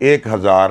1000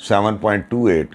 7.28